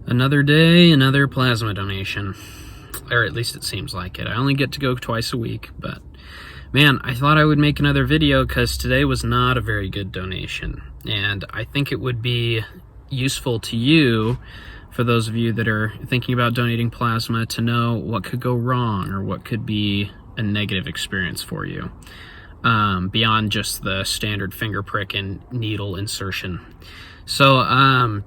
Another day, another plasma donation. Or at least it seems like it. I only get to go twice a week, but man, I thought I would make another video because today was not a very good donation. And I think it would be useful to you, for those of you that are thinking about donating plasma, to know what could go wrong or what could be a negative experience for you. Beyond just the standard finger prick and needle insertion. So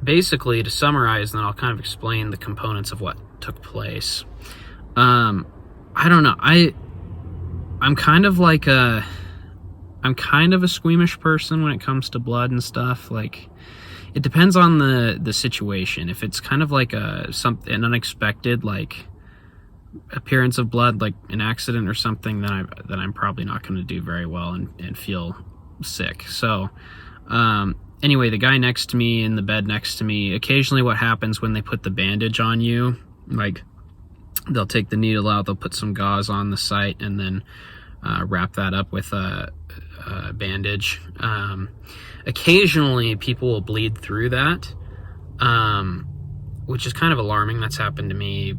basically, to summarize, and then I'll kind of explain the components of what took place. I don't know. I'm kind of a squeamish person when it comes to blood and stuff. Like, it depends on the situation. If it's kind of like an unexpected like appearance of blood, like an accident or something, then I'm probably not going to do very well and feel sick. So anyway, the guy next to me in the bed next to me, occasionally what happens when they put the bandage on you, like they'll take the needle out, they'll put some gauze on the site, and then wrap that up with a bandage. Occasionally people will bleed through that, which is kind of alarming. That's happened to me,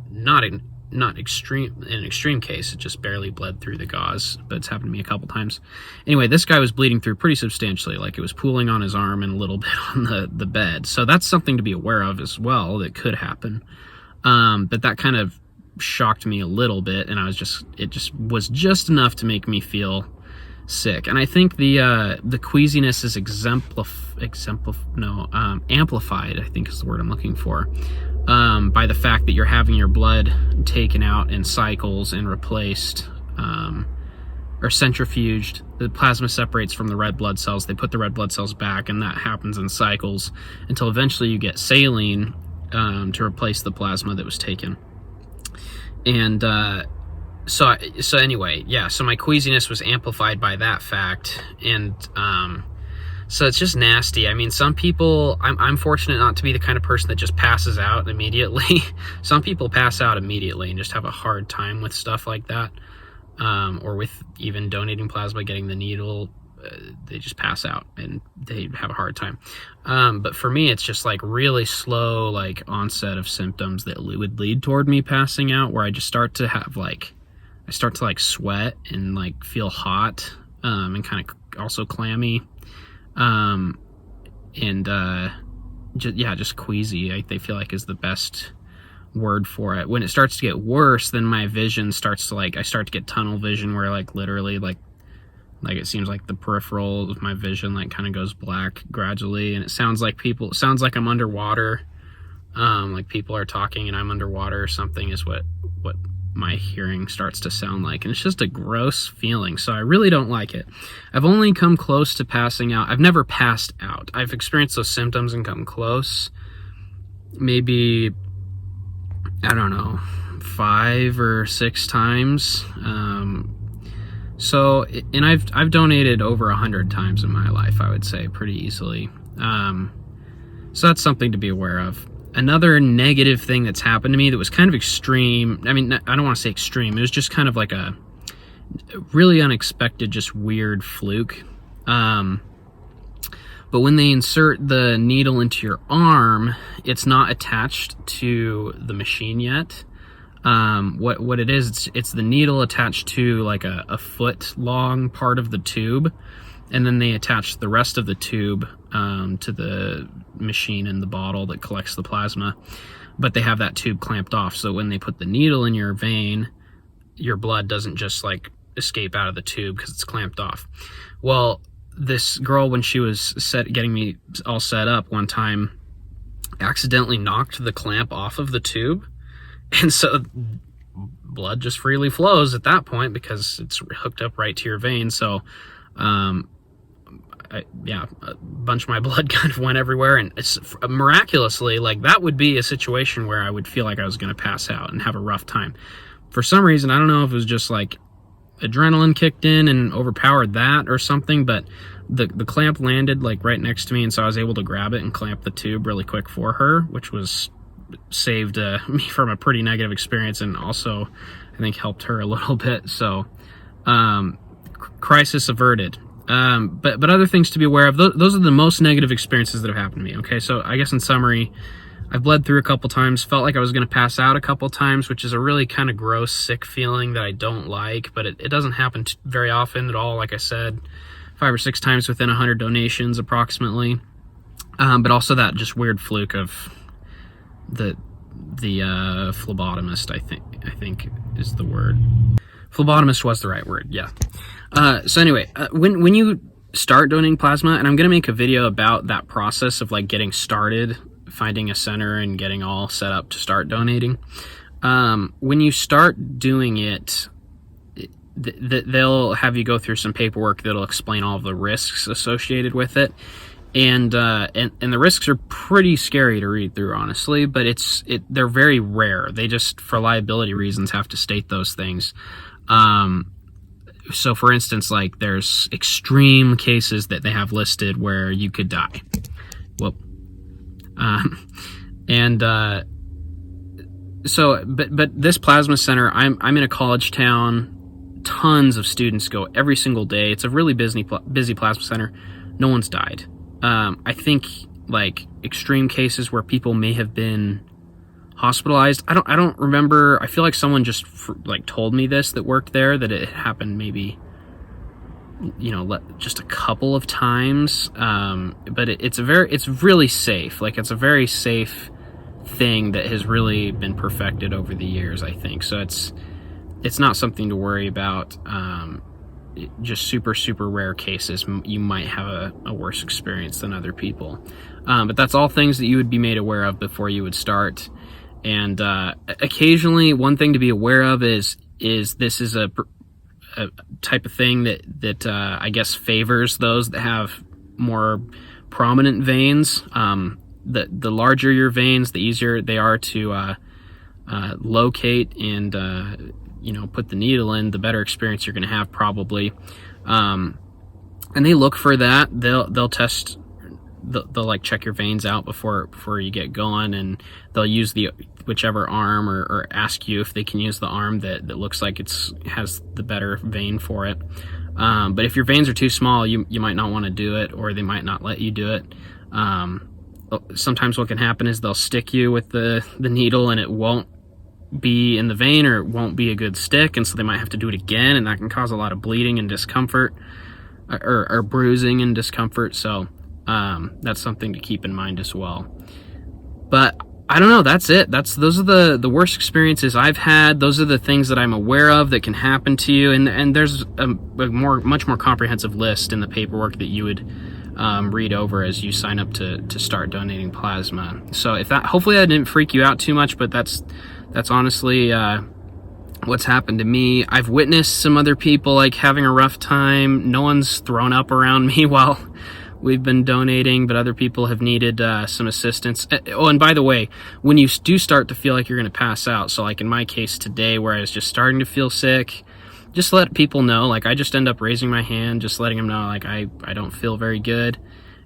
not in an extreme case, it just barely bled through the gauze, but it's happened to me a couple times. Anyway, this guy was bleeding through pretty substantially, like it was pooling on his arm and a little bit on the bed. So that's something to be aware of as well, that could happen. But that kind of shocked me a little bit, and it just was just enough to make me feel sick. And I think the queasiness is amplified, I think is the word I'm looking for, by the fact that you're having your blood taken out in cycles and replaced, or centrifuged. The plasma separates from the red blood cells. They put the red blood cells back, and that happens in cycles until eventually you get saline to replace the plasma that was taken. And so anyway, yeah, so my queasiness was amplified by that fact. And so it's just nasty. I mean, some people, I'm fortunate not to be the kind of person that just passes out immediately. Some people pass out immediately and just have a hard time with stuff like that, or with even donating plasma, getting the needle. They just pass out and they have a hard time. But for me, it's just like really slow, like onset of symptoms that would lead toward me passing out, where I just start to have sweat and like feel hot, and kind of also clammy. Just queasy, they feel like is the best word for it. When it starts to get worse, then my vision starts to I start to get tunnel vision, where like literally like it seems like the peripheral of my vision like kind of goes black gradually, and it sounds like I'm underwater, like people are talking and I'm underwater or something is what my hearing starts to sound like. And it's just a gross feeling, so I really don't like it. I've only come close to passing out. I've never passed out. I've experienced those symptoms and come close maybe, I don't know, 5 or 6 times. So, and I've donated over 100 times in my life, I would say, pretty easily. So that's something to be aware of. Another negative thing that's happened to me that was kind of extreme, I mean, I don't want to say extreme, it was just kind of like a really unexpected, just weird fluke. But when they insert the needle into your arm, it's not attached to the machine yet. What it is, it's the needle attached to like a foot long part of the tube, and then they attach the rest of the tube to the machine in the bottle that collects the plasma, but they have that tube clamped off, so when they put the needle in your vein, your blood doesn't just like escape out of the tube because it's clamped off. Well, this girl, when she was getting me all set up one time, accidentally knocked the clamp off of the tube, and so blood just freely flows at that point because it's hooked up right to your vein. So a bunch of my blood kind of went everywhere, and it's miraculously, like, that would be a situation where I would feel like I was going to pass out and have a rough time. For some reason, I don't know if it was just like adrenaline kicked in and overpowered that or something, but the clamp landed like right next to me, and so I was able to grab it and clamp the tube really quick for her, which was saved me from a pretty negative experience, and also I think helped her a little bit. So crisis averted. But other things to be aware of. Those are the most negative experiences that have happened to me. Okay, so I guess in summary, I've bled through a couple times, felt like I was going to pass out a couple times, which is a really kind of gross, sick feeling that I don't like, but it doesn't happen very often at all. Like I said, 5 or 6 times within 100 donations approximately. But also that just weird fluke of the phlebotomist, I think is the word. Phlebotomist was the right word, yeah. So anyway, when you start donating plasma, and I'm going to make a video about that process of like getting started, finding a center and getting all set up to start donating. When you start doing it, they'll have you go through some paperwork that'll explain all of the risks associated with it. And the risks are pretty scary to read through, honestly, but they're very rare. They just, for liability reasons, have to state those things. So for instance, like there's extreme cases that they have listed where you could die. Whoop. So this plasma center, I'm in a college town. Tons of students go every single day. It's a really busy plasma center. No one's died. I think like extreme cases where people may have been hospitalized. I don't remember. I feel like someone just like told me this that worked there, that it happened maybe, just a couple of times. But it's really safe. Like it's a very safe thing that has really been perfected over the years, I think. So it's not something to worry about. Just super, super rare cases, you might have a worse experience than other people. But that's all things that you would be made aware of before you would start. And occasionally, one thing to be aware of is this is a type of thing that I guess favors those that have more prominent veins. The larger your veins, the easier they are to locate and put the needle in, the better experience you're going to have probably. And they look for that. They'll test. They'll like check your veins out before you get going, and they'll use whichever arm or ask you if they can use the arm that looks like has the better vein for it. But if your veins are too small, you might not want to do it, or they might not let you do it. Sometimes what can happen is they'll stick you with the needle and it won't be in the vein, or it won't be a good stick, and so they might have to do it again, and that can cause a lot of bleeding and discomfort, or bruising and discomfort. So that's something to keep in mind as well. But I don't know, that's it. Those are the worst experiences I've had. Those are the things that I'm aware of that can happen to you, and there's a much more comprehensive list in the paperwork that you would read over as you sign up to start donating plasma. So hopefully that didn't freak you out too much, but that's honestly what's happened to me. I've witnessed some other people like having a rough time. No one's thrown up around me while we've been donating, but other people have needed some assistance. Oh, and by the way, when you do start to feel like you're going to pass out, so like in my case today where I was just starting to feel sick, just let people know. Like I just end up raising my hand, just letting them know like I don't feel very good.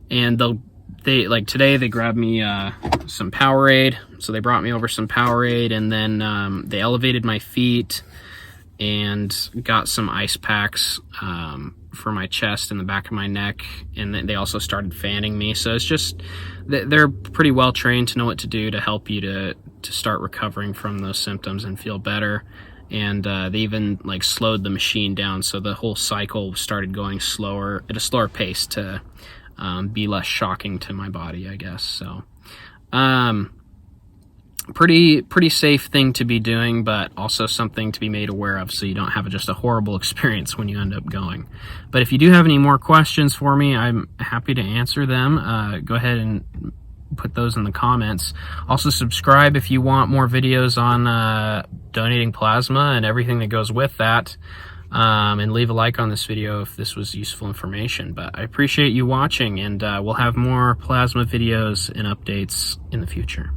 And today they grabbed me some Powerade. So they brought me over some Powerade, and then they elevated my feet and got some ice packs for my chest and the back of my neck, and then they also started fanning me. So it's just, they're pretty well trained to know what to do to help you to start recovering from those symptoms and feel better. And they even like slowed the machine down, so the whole cycle started going slower, at a slower pace, to be less shocking to my body, I guess. So pretty safe thing to be doing, but also something to be made aware of so you don't have just a horrible experience when you end up going. But if you do have any more questions for me, I'm happy to answer them. Go ahead and put those in the comments. Also subscribe if you want more videos on donating plasma and everything that goes with that. And leave a like on this video if this was useful information. But I appreciate you watching, and we'll have more plasma videos and updates in the future.